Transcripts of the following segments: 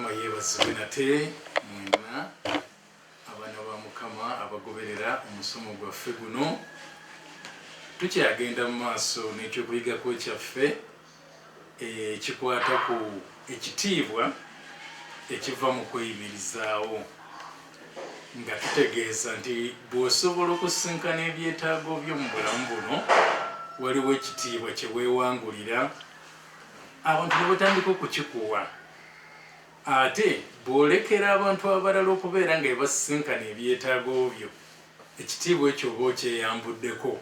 mukama yeebazibwe nate mwena abaana ba mukama abagoberera omusomo gwaffe guno tukyagenda mu maaso n'ekyokuyigako kyaffe kikwata ku ekitiibwa ekiva mu kweyimirizaawo nga tutegeeza nti bw'osobola okusinkana ebyetaago by'omu bulamu buno waliwo ekitiibwa kye weewangulira abantu ne batandika okukikuwa ate bw'olekera abantu abalala okubeera nga ebasinkana ebyetaago byo ekitiibwa ekyo oba okyeyambuddeko.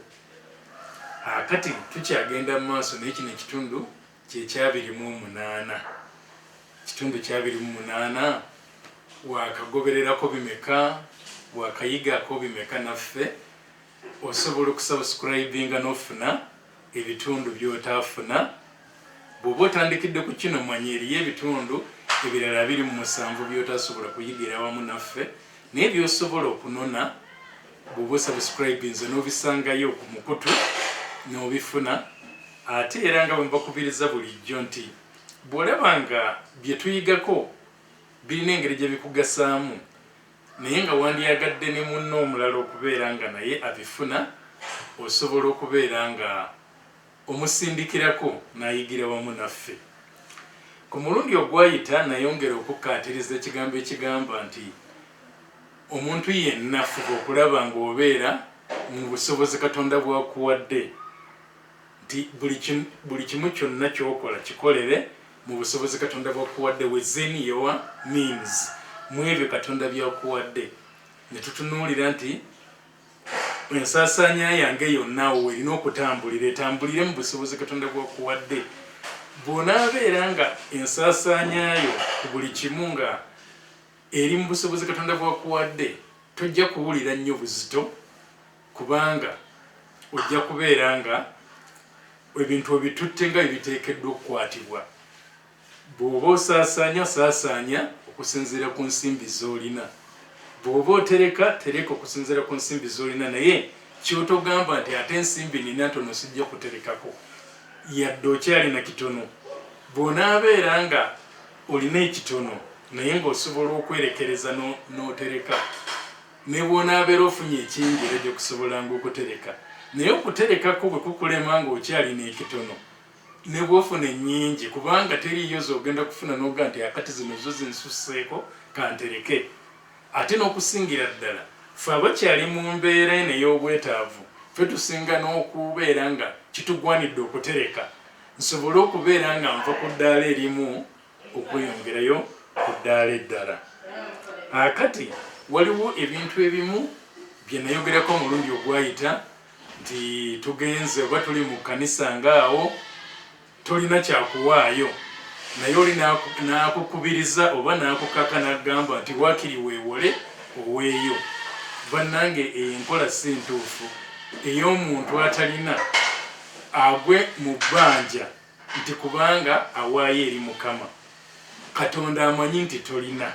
Kati tukyagenda mu maaso n'ekino ekitundu kye 28 kitundu kya 28 wakagobererako bimeka wakayigako bimeka naffe osobola okusubscribinga n'ofuna ebitundu by'otaafuna. Bw'oba otandikidde ku kino manya eriyo ebitundu ebirala 27 by'otasobola kuyigira awamu naffe naye by'osobola okunona bw'oba osubscribinze n'obisangayo ku mukutu n'obifuna. Ate era nga bwe mbakubiriza bulijjo nti bw'olaba nga bye tuyigako birina engeri gye bikugasaamu naye nga wandyagadde ne munno omulala okubeera nga naye abifuna osobola okubeera nga omusindikirako n'ayigira wamu naffe. Ku mulundi ogwayita nayongera okukkaatiriza ekigambo ekigamba nti omuntu yenna fuba okulaba ng'obeera mu busobozi Katonda bw'akuwadde nti buli kimu kyonna ky'okola kikolere mu busobozi Katonda bw'akuwadde within your means, mu ebyo Katonda by'akuwadde. Ne tutunuulira nti ensaasaanya yange yonna werina okutambulira etambulire mu busobozi Katonda bw'akuwadde. Bw'onaabeera nga ensaasaanyayo ku buli kimu nga eri mu busobozi Katonda bw'akuwadde tojja kuwulira nnyo buzito kubanga ojja kubeera nga ebintu obitutte nga ebiteekeddwa okukwatibwa. Bw'oba osaasaanya okusinziira ku nsimbi z'olina, bw'oba otereka okusinziira ku nsimbi z'olina, naye kyotogamba nti ate ensimbi nina ntono sijja kuterekako yadde okyalina kitono. Bw'onaabeera nga olina ekitono naye ng'osobola okwerekereza n'otereka, ne bw'onaabeera ofunye ekingi era gy'okusobolanga okutereka, naye okuterekako bwe kukulema ng'okyalina ekitono ne bw'ofuna ennyingi kubanga teriyo z'ogenda kufuna n'oga nti akati zino zo zinsusseeko kantereke. Ate n'okusingira ddala ffe abakyali mu mbeera eno ey'obwetaavu ffe tusinga n'okubeera nga kitugwanidde okutereka nsobole okubeera nga nva ku ddaala erimu okweyongerayo ku ddaala eddala. Kati waliwo ebintu ebimu bye nayogerako omulundi ogwayita nti tugenze oba tuli mu kkanisa ngaawo tolina kyakuwaayo naye oli n'akukubiriza oba n'akukaka n'agamba nti waakiri weewole oweeyo. Bannange enkola si ntuufu ey'omuntu atalina agwe mu bbanja nti kubanga awaayo eri Mukama. Katonda amanyi nti tolina,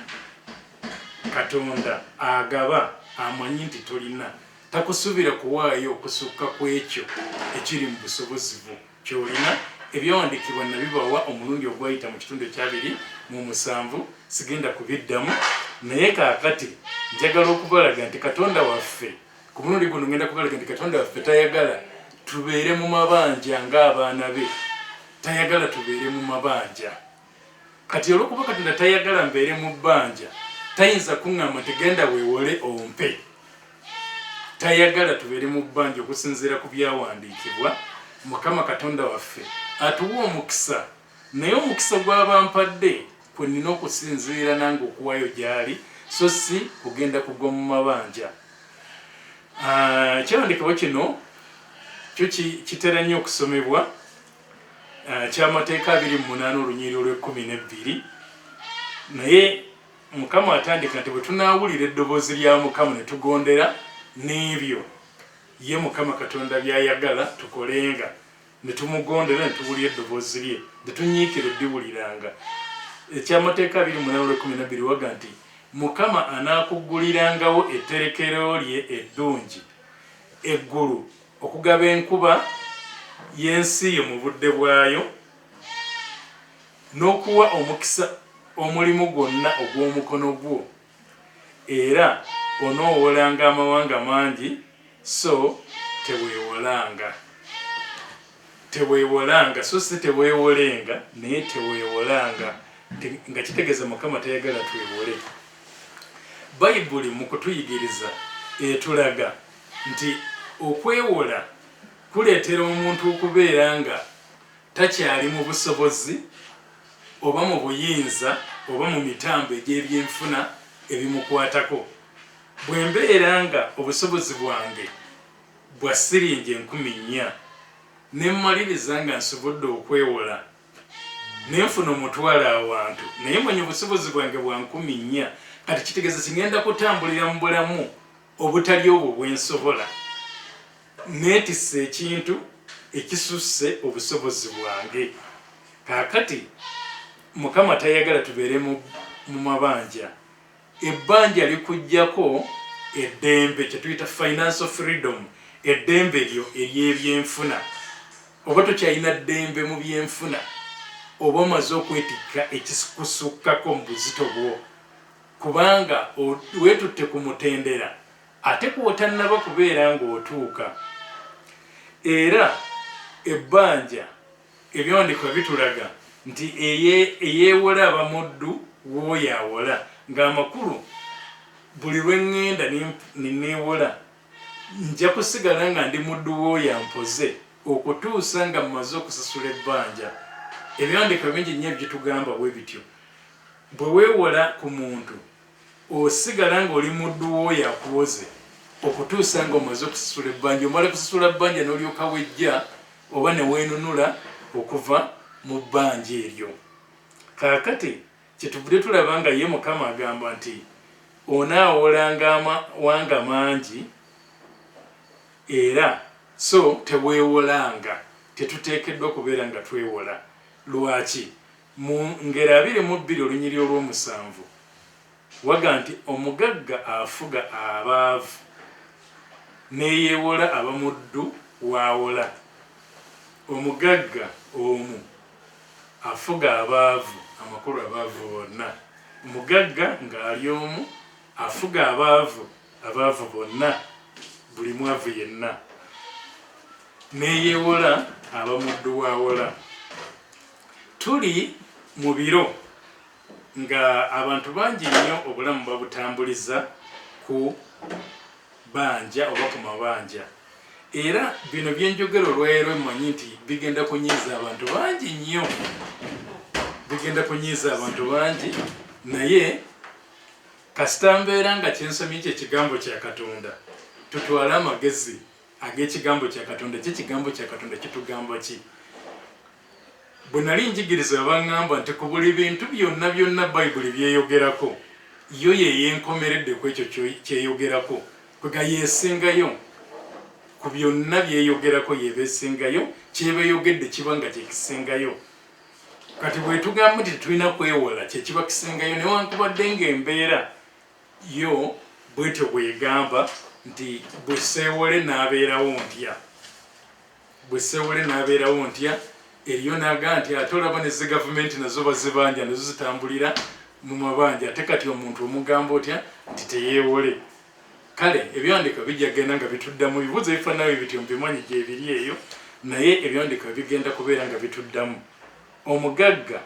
Katonda agaba amanyi nti tolina, takusuubira kuwaayo okusukka ku ekyo ekiri mu busobozi bwo kyolina. Ebyawandiikibwa nabibawa omulundi ogwayita mu kitundu ekya 27 sigenda kubiddamu naye kaakati njagala okubalaga nti Katonda waffe ku mulundi guno ngenda kubalaga nti Katonda waffe tayagala tubeere mu mabanja ng'abaana be, tayagala tubeere mu mabanja. Kati olw'okuba Katonda tayagala mbeere mu bbanja tayinza kuŋŋamba nti genda weewole ompe. Tayagala tubeere mu bbanja okusinziira ku byawandiikibwa. Mukama Katonda waffe atuwa omukisa naye omukisa gw'abampadde kwe nnina okusinziira nange okuwayo gy'ali so si kugenda kugwa mu mabanja. Ekyawandiikibwa kino kyo kitera nnyo okusomebwa ky'amateeka 28 olunyiriri olw'12 naye Mukama atandika nti bwe tunaawulira eddoboozi lya Mukama ne tugondera n'ebyo ye Mukama Katonda by'ayagala tukolenga ne tumugondera ne tuwulira eddoboozi lye ne tunyiikira oddiwuliranga. Ekyamateeka 28:12 waga nti Mukama anaakuggulirangawo etterekero lye eddungi eggulu okugaba enkuba y'ensi yo mu budde bwayo n'okuwa omukisa omulimu gwonna ogw'omukono gwo era onoowolanga amawanga mangi so teweewolanga so si teweewolenga naye teweewolanga nga kitegeeza Mukama tayagala twewole. Bayibuli mu kutuyigiriza etulaga nti okwewola kuleetera omuntu okubeera nga takyali mu busobozi oba mu buyinza oba mu mitambo egy'ebyenfuna ebimukwatako. Bwe mbeera nga obusobozi bwange bwa siringi 4,000 ne mmaliriza nga nsobodde okwewola ne nfuna omutwalo awantu naye mwenye obusobozi bwange bwa 4,000 kati kitegeeza kigenda kutambulira mu bulamu obutali obwo bwensobola neetisse ekintu ekisusse obusobozi bwange. Kaakati Mukama tayagala tubeere mu mabanja. Ebbanja likujjako eddembe kye tuyita financial freedom, eddembe lyo ery'ebyenfuna. Oba tokyalina ddembe mu byenfuna oba omaze okwetikka ekikusukkako mu buzito bwo kubanga weetutte ku mutendera ate kwotannaba kubeera ng'otuuka. Era ebbanja ebyawandiikibwa bitulaga nti eyeewola aba muddu w'oyo awola, ng'amakulu buli lwe ŋŋenda neneewola nja kusigala nga ndi muddu w'oyo ampoze okutuusa nga mmaze okusasula ebbanja. Ebyawandiikibwa bingi nnyo ebitugamba bwe bityo. Bwe weewola ku muntu osigala ng'oli muddu w'oyo akuwoze okutuusa nga omaze okusasula ebbanja. Omala kusasula ebbanja n'olyoka wejja oba ne weenunula okuva mu bbanja eryo. Kaakati kyetuvudde tulaba nga ye Mukama agamba nti onaawolanga amawanga mangi era so teweewolanga. Tetuteekeddwa kubeera nga twewola. Lwaki? Mu Ngero 22 olunyiri olw'omusanvu waga nti omugagga afuga abaavu neyeewola aba muddu waawola. Omugagga omu afuga abaavu, amakulu abaavu bonna. Omugagga ng'ali omu afuga abaavu bonna, buli mwavu yenna neyeewola aba muddu waawola. Tuli mu biro nga abantu bangi nnyo obulamu babutambuliza ku banja oba ku mabanja. Era bino byenjogera olwaleero mmanyi nti bigenda kunyiiza abantu bangi nnyo, bigenda kunyiiza abantu bangi, naye kasita mbeera nga kyensomye ekigambo kya Katonda tutwale amagezi ag'ekigambo kya Katonda. Ekigambo kya Katonda kitugamba ki? Bwe nali njigiriza baŋŋamba nti ku buli bintu byonna Bayibuli byeyogerako yo yeyenkomeredde ku ekyo kyeyogerako kwega yeesingayo ku byonna byeyogerako yeebeesingayo, kyeba eyogedde kiba nga kyekisingayo. Kati bwe tugamba nti tulina kwewola kyekiba kisingayo newankubadde ng'embeera yo bwetyo bwegamba nti bwe seewole n'abeerawo ntya, bwe seewole n'abeerawo ntya. Eriyo naga nti ate olaba ne zi gavumenti nazo bazibanja nazo zitambulira mu mabanja, ate kati omuntu omugamba otya nti teyeewole. Kale ebyawandiikibwa bijja genda nga bituddamu ebibuuzo ebifaanana bityo mbimanyi gye biri eyo, naye ebyawandiikibwa bigenda kubeera nga bituddamu. Omugagga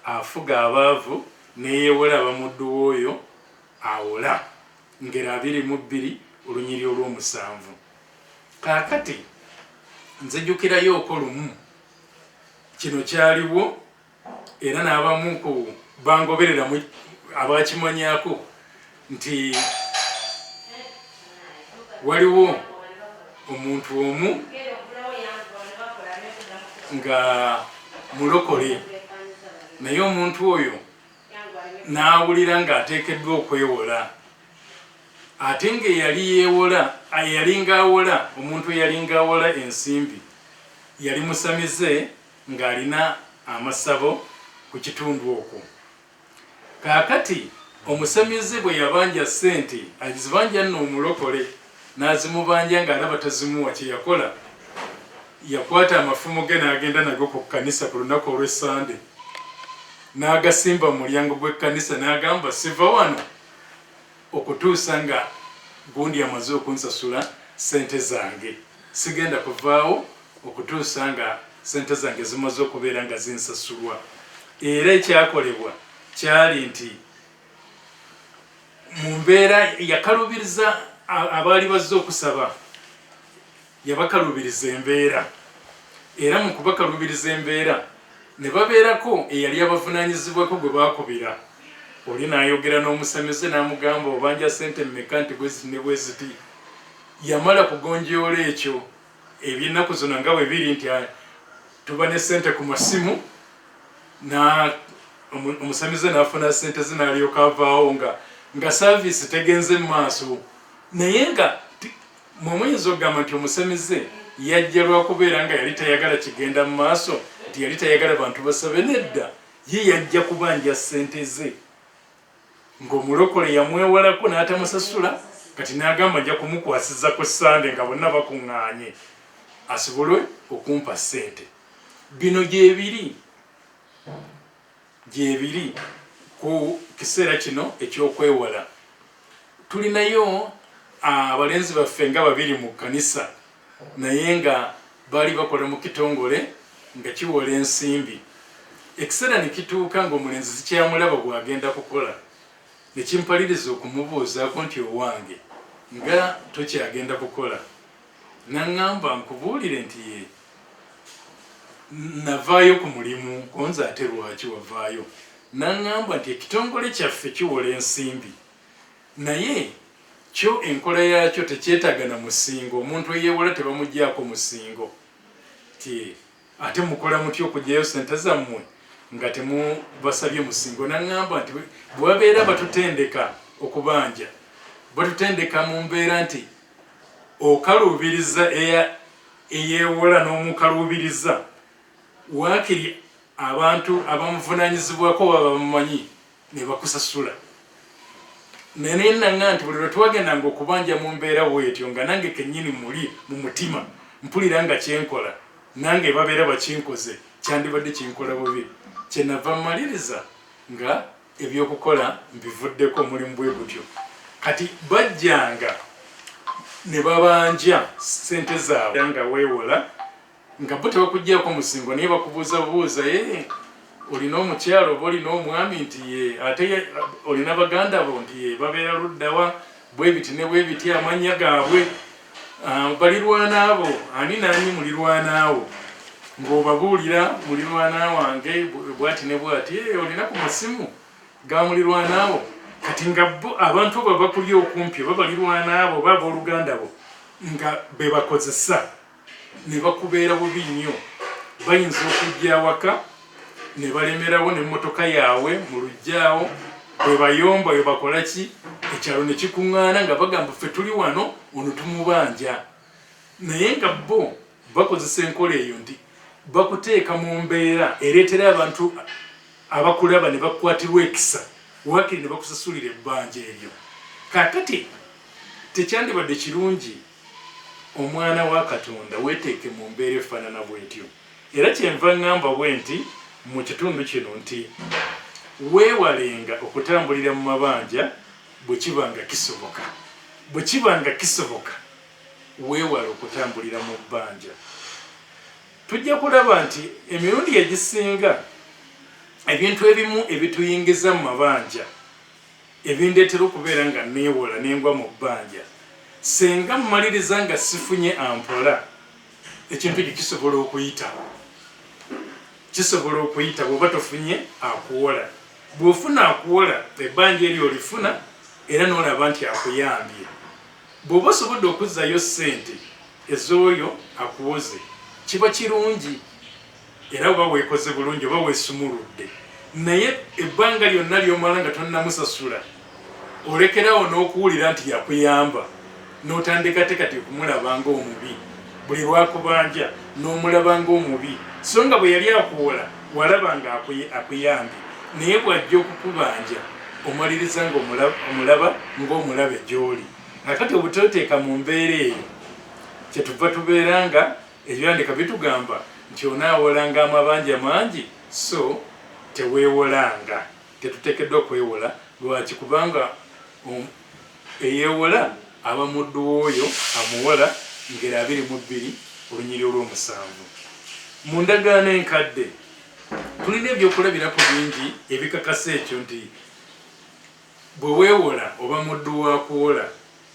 afuga abaavu neyeewola aba muddu w'oyo awola. Ngero 22 olunyiri olw'omusanvu. Kaakati nzijukirayo okolumu kino kyaliwo era n'abamu ku bangobereramu abakimanyako nti waliwo omuntu omu nga mulokole, naye omuntu oyo n'awulira ng'ateekeddwa okwewola ate ng'eyali yeewola, yalinga awola, omuntu eyalinga awola ensimbi yali musamize ng'alina amasabo ku kitundu okwo. Kaakati omusamize bwe yabanja ssente azibanja nno omulokole n'azimubanja ng'alaba tazimuwa, kye yakola yakwata amafumu ge n'agenda nago ku kkanisa ku lunaku olw'Essande n'agasimba mu mulyango gw'ekkanisa n'agamba siva wano okutuusa nga gundi amaze okunsasula sente zange, sigenda kuvaawo okutuusa nga sente zange zimaze okubeera nga zinsasulwa. Era ekyakolebwa kyali nti mu mbeera yakalubiriza abaali bazze okusaba, yabakalubiriza embeera, era mu kubakalubiriza embeera ne babeerako eyali abavunaanyizibwako gwe baakubira. Oli n'ayogera n'omusamize n'amugamba obanja sente mmeka nti bweziti ne bweziti. Yamala kugonjoola ekyo eby'ennaku zino nga bwe biri nti tuba ne sente ku masimu, omusamize n'afuna sente ze n'alyoka avaawo nga saaviisi tegenze mu maaso. Naye nga muyinza okugamba nti omusamize yajja lwakubeera nga yali tayagala kigenda mu maaso, nti yali tayagala bantu basabe. Nedda, ye yajja kubanja sente ze. Ng'omulokole yamwewalako n'atamusasula, kati n'agamba ajja kumukwasiza ku Sande nga bonna bakuŋŋaanye asobole okumpa sente. Bino gyebiri ku kiseera kino ekyokwewala. Tulinayo abalenzi baffe nga babiri mu kkanisa, naye nga baali bakola mu kitongole nga kiwola ensimbi. Ekiseera ne kituuka ng'omulenzi zikyamulaba gwagenda kukola, ne kimpaliriza okumubuuzaako nti owange nga tokyagenda kukola. Naŋŋamba nkubuulire nti ye navaayo ku mulimu, konza ate lwaki wavaayo? Naŋŋamba nti ekitongole kyaffe kiwola ensimbi, naye kyo enkola yaakyo tekyetaaga na musingo. Omuntu eyeewola tebamuggyako musingo. Ti ate mukola mutya okugyayo sente zammwe nga temubasabye musingo? Naŋŋamba nti bwe babeera batutendeka okubanja, batutendeka mu mbeera nti okaluubiriza eyeewola n'omukaluubiriza, waakiri abantu abamuvunaanyizibwako baba bamumanyi ne bakusasula. Naye naŋŋamba nti buli lwe twagendanga okubanja mu mbeera bwetyo nga nange kennyini muli mu mutima mpulira nga kyenkola nange babeera bakinkoze kyandibadde kinkola bubi, kyenava mmaliriza nga ebyokukola mbivuddeko omulimu bwe gutyo. Kati bajjanga ne babanja sente zaabwe nga weewola, nga bo tebakuggyako musingo, naye bakubuuzabuuza, olina omukyalo oba olina omwami nti ye, ate olina baganda bo nti ye babeera luddawa, bwe biti ne bwe biti, amannya gaabwe, balirwana abo, ani naani mulirwanaawo, ng'obabuulira mulirwana wange bwati ne bwati, olina ku masimu ga mulirwanaawo. Kati nga bo abantu abo bakuli okumpi oba balirwanaawo oba abooluganda bo nga be bakozesa, ne bakubeera bubi nnyo. Bayinza okujja awaka ne balemerawo n'emmotoka yaabwe mu lujjaawo, bwe bayomba bwe bakola ki, ekyalo ne kikuŋŋaana nga bagamba ffe tuli wano, ono tumubanja. Naye nga bo bakozesa enkola eyo nti bakuteeka mu mbeera ereetera abantu abakulaba ne bakwatirwa ekisa, waakiri ne bakusasulira ebbanja eryo. Kaakati tekyandibadde kirungi omwana wa Katonda weeteeke mu mbeera efaanana bwetyo. Era kyenva ŋŋamba bwe nti mu kitundu kino nti weewalenga okutambulira mu mabanja bwe kiba nga kisoboka. Bwe kiba nga kisoboka weewale okutambulira mu bbanja. Tujja kulaba nti emirundi egisinga ebintu ebimu ebituyingiza mu mabanja ebindeetera okubeera nga neewola nengwa mu bbanja, senga mmaliriza nga sifunye ampola, ekintu ekyo kisobola okuyita. Kisobola okuyita bw'oba tofunye akuwola. Bw'ofuna akuwola, ebbanja eryo olifuna era n'olaba nti akuyambye. Bw'oba osobodde okuzzayo ssente ez'oyo akuwoze, kiba kirungi era oba weekoze bulungi oba weesumuludde. Naye ebbanga lyonna ly'omala nga tonnamusasula, olekerawo n'okuwulira nti yakuyamba, n'otandika kati okumulaba ng'omubi. Buli lwakubanja n'omulaba ng'omubi, so nga bwe yali akuwola walaba nga akuyambye, naye bw'ajja okukubanja omaliriza ng'omulaba ng'omulabe gy'oli. Nakati obuteeteeka mu mbeera eyo, kyetuva tubeera nga ebyandika bitugamba nti onaawolanga amabanja mangi so teweewolanga tetuteekeddwa kwewola lwaki kubanga eyeewola aba muddu w'oyo amuwola ngero 22 olunyiri olw'omusanvu. Mu ndagaano enkadde tulina ebyokulabirako bingi ebikakasa ekyo nti bwe weewola oba muddu wa kuwola.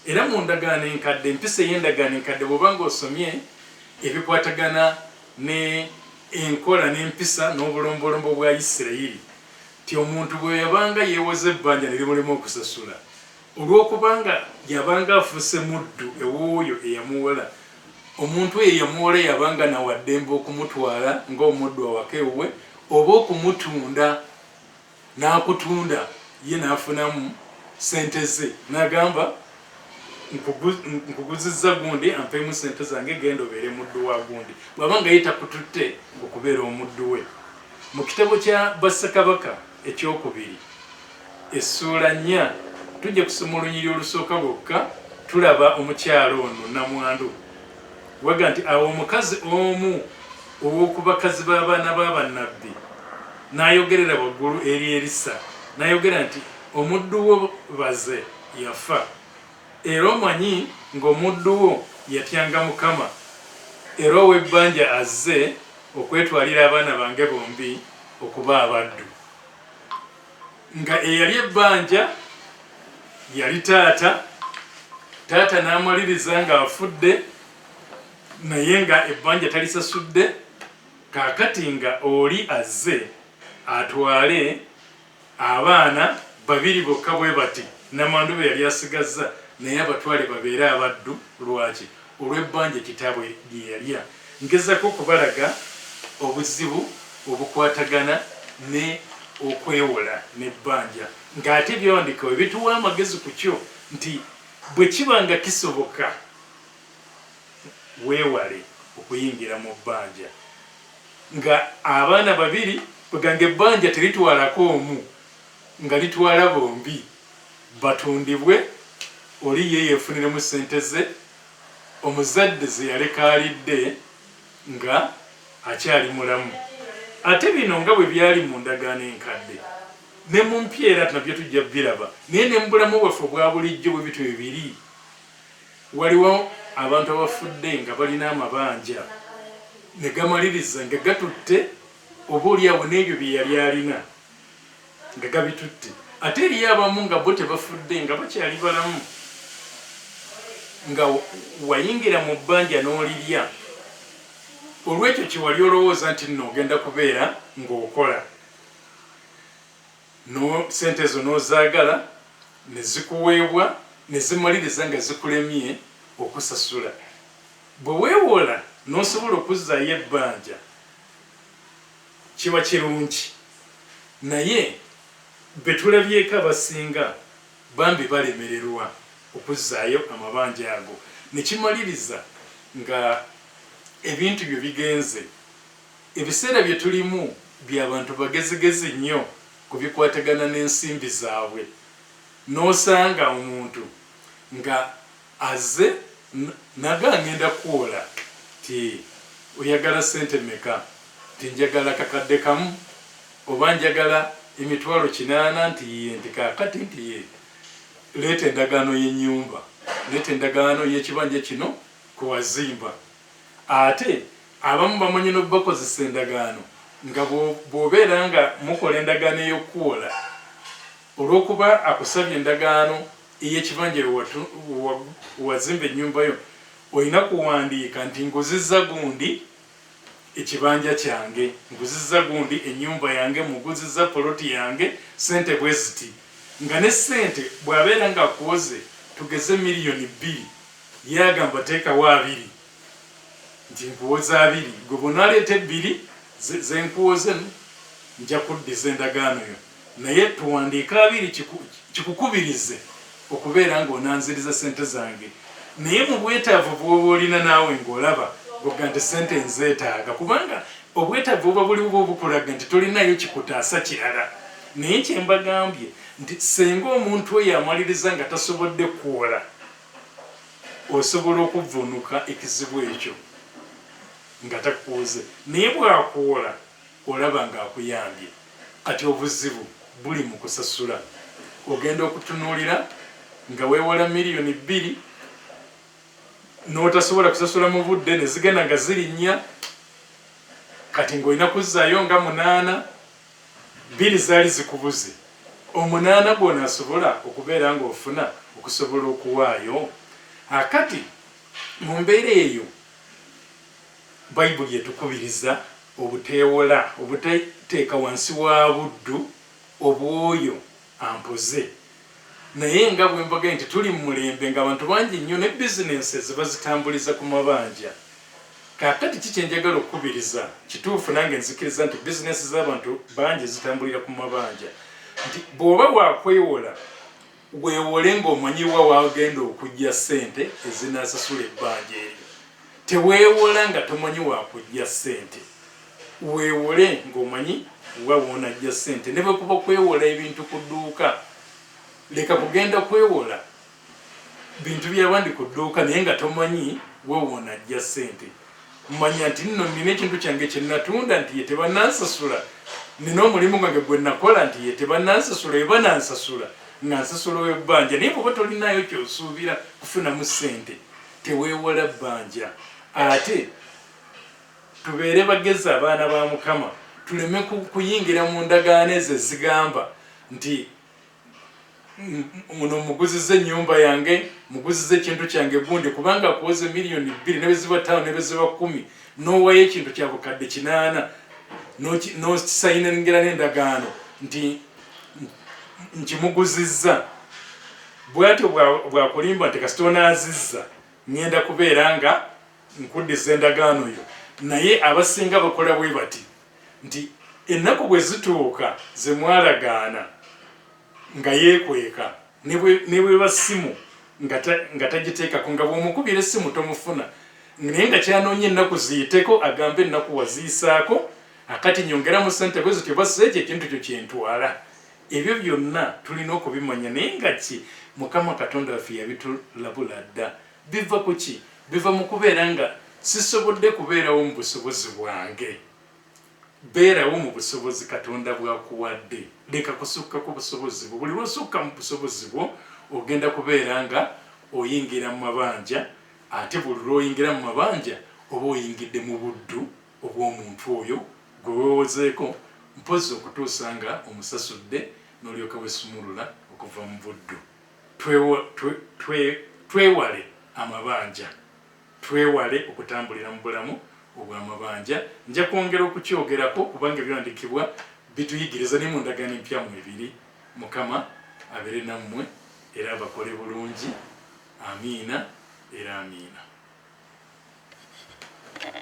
Era mu ndagaano enkadde empisa ey'endagaano enkadde bw'oba ng'osomye ebikwatagana ne enkola n'empisa n'obulombolombo bwa Isirayiri ti omuntu bwe yabanga yeewoza ebbanja ne limulema okusasula olw'okubanga yabanga afuuse muddu ew'oyo eyamuwola. Omuntu eyo yamuwola yabanga nawaddembe okumutwala ng'omuddu awaka ewuwe oba okumutunda n'akutunda ye n'afunamu sente ze n'agamba nkuguzizza gundi ampeemu sente zange genda obeere muddu wa gundi bw'abanga ye takututte okubeera omuddu we. Mu kitabo kya Bassekabaka ekyokubiri essuula 4 tujja kusoma olunyiri olusooka lwokka tulaba omukyalo ono Namwandu waga nti awo omukazi omu ow'oku bakazi b'abaana b'abannabbi n'ayogerera waggulu eri Erisa n'ayogera nti omuddu wo baze yafa era omanyi ng'omuddu wo yatyanga Mukama era ow'ebbanja azze okwetwalira abaana bange bombi okuba abaddu. Nga eyali ebbanja yali taata n'amaliriza ng'afudde naye nga ebbanja talisasudde kaakati nga oli azze atwale abaana 2 bokka bwe bati Namwandu be yali asigazza naye abatwale babeere abaddu. Lwaki? Olw'ebbanja kitaabwe lye yalya. Ngezako okubalaga obuzibu obukwatagana ne okwewola n'ebbanja ng'ate ebyawandiikibwa bituwa amagezi ku kyo nti bwe kiba nga kisoboka weewale okuyingira mu bbanja. Nga abaana 2 bweganga ebbanja teritwalako omu nga litwala bombi batundibwe oli ye yeefuniremu sente ze omuzadde ze yaleka alidde nga akyali mulamu. Ate bino nga bwe byali mu ndagaano enkadde ne mu mpya era nabyo tujja biraba naye ne mu bulamu bwaffe obwa bulijjo bwe bityo bibiri waliwo abantu abafudde nga balina amabanja ne gamaliriza nga gatutte oba oliawo n'ebyo bye yali alina nga gabitutte ate eriyo abamu nga bo tebafudde nga bakyali balamu nga wayingira mu bbanja n'olirya olw'ekyo kiwali olowooza nti nno ogenda kubeera ng'okola sente zo n'ozaagala ne zikuweebwa ne zimaliriza nga zikulemye okusasula. Bwe weewola n'osobola okuzzaayo ebbanja kiba kirungi naye be tulabyeko abasinga bambi balemererwa okuzzaayo amabanja ago ne kimaliriza nga ebintu byo bigenze. Ebiseera bye tulimu by'abantu bagezigezi nnyo ku bikwatagana n'ensimbi zaabwe n'osanga omuntu nga azze naga ngenda kuwola ti oyagala sente meka ti njagala kakadde kamu oba njagala emitwalo 80 nti ye nti kaakati nti ye leeta endagaano y'ennyumba leeta endagaano y'ekibanja kino kuwazimba. Ate abamu bamanyi n'obakozesa endagaano nga bw'obeera nga mukola endagaano ey'okuwola olw'okuba akusabye endagaano ey'ekibanja wazimba ennyumba yo olina kuwandiika nti nguzizza gundi ekibanja kyange nguzizza gundi ennyumba yange muguzizza poloti yange sente bwe ziti nga ne sente bw'abeera nga akuwoze tugeze $2 million yagamba teekawo 2 nti nkuwoza 2 gwe bw'onaaleeta 2 zenkuwoze nja kuddiza endagaano yo naye tuwandiika 2 kikukubirize okubeera ng'onanziriza sente zange naye mu bwetaavu bw'oba olina naawe ng'olaba bwogga nti sente nzeetaaga kubanga obwetaavu buba buliwo bukulaga nti tolinayo kikutaasa kirala. Naye kyembagambye nti senga omuntu oyo amaliriza nga tasobodde kuwola osobola okuvvuunuka ekizibu ekyo nga takuwoze naye bw'akuwola olaba ng'akuyambye. ati obuzibu buli mu kusasula. Ogenda okutunuulira nga weewola miliyoni 2 n'otasobola kusasula mu budde ne zigenda nga zirinnya, kati ng'olina kuzzaayo nga 8, 2 zaali zikubuze. 8 gw'onaasobola okubeera ng'ofuna okusobola okuwaayo. Akati mu mbeera eyo Bayibuli etukubiriza obuteewola, obuteeka wansi wa buddu obwoyo ampoze. Naye nga bwe mbaga nti tuli mu mulembe ng'abantu bangi nnyo ne bizinensi bazitambuliza ku mabanja. Kaakati kiki njagala okukubiriza, kituufu nange nzikiriza nti bizinensi z'abantu bangi zitambulira ku mabanja, nti bw'oba bwakwewola weewole ng'omanyiwa wagenda okujja ssente ezinaasasula ebbanja eryo. Teweewola nga tomanyi wakujja ssente, weewole ng'omanyi wa woonajja ssente. Ne bwe kuba kwewola ebintu ku dduuka, leka kugenda kwewola bintu by'abandi ku dduuka naye nga tomanyi wa woonajja ssente. Manya nti nno nina ekintu kyange kye natunda nti ye tebanansasula, nina omulimu gwange gwe nakola nti ye tebanansasula, ye banansasula nga nsasula w'ebbanja. Naye bw'oba tolinayo ky'osuubira kufunamu ssente, teweewola bbanja. Ate tubeere bagezi abaana ba Mukama, tuleme kuyingira mu ndagaano ezo ezigamba nti muno muguzize ennyumba yange, muguzize ekintu kyange gundi, kubanga akuwoze miliyoni 2 ne bwe ziba 5 ne bwe ziba 10 n'owaayo ekintu kya bukadde 8 n'okisayingira n'endagaano nti nkimuguzizza. Bw'atyo bwakulimba nti kasita onaazizza ngenda kubeera nga nkuddiza endagaano yo. Naye abasinga bakola bwe bati nti ennaku bwe zituuka ze mwalagaana nga yeekweka, ne bweba ssimu nga tagiteekako, nga bw'omukubira essimu tomufuna, naye nga kyanoonya ennaku ziyiteko agambe ennaku waziyisaako, akati nyongeramu ssente bwe zityo bassa ekyo ekintu kyo kyentwala. Ebyo byonna tulina okubimanya. Naye nga ki Mukama Katonda waffe yabitulabula dda. Biva ku ki? Biva mu kubeera nga sisobodde kubeerawo mu busobozi bwange. Beerawo mu busobozi Katonda bw'akuwadde. Leka kusukka ku busobozi bwo. Buli lw'osukka mu busobozi bwo ogenda kubeera nga oyingira mu mabanja, ate buli lw'oyingira mu mabanja oba oyingidde mu buddu obw'omuntu oyo gwe weewozeeko, mpozi okutuusa nga omusasudde n'olyoka wesumulula okuva mu buddu. Twewale amabanja, twewale okutambulira mu bulamu obw'amabanja. Nja kwongera okukyogerako kubanga ebyandikibwa bituyigiriza ne mu ndagaano empya mu 2. Mukama abeere nammwe era abakole bulungi. Amiina era amiina.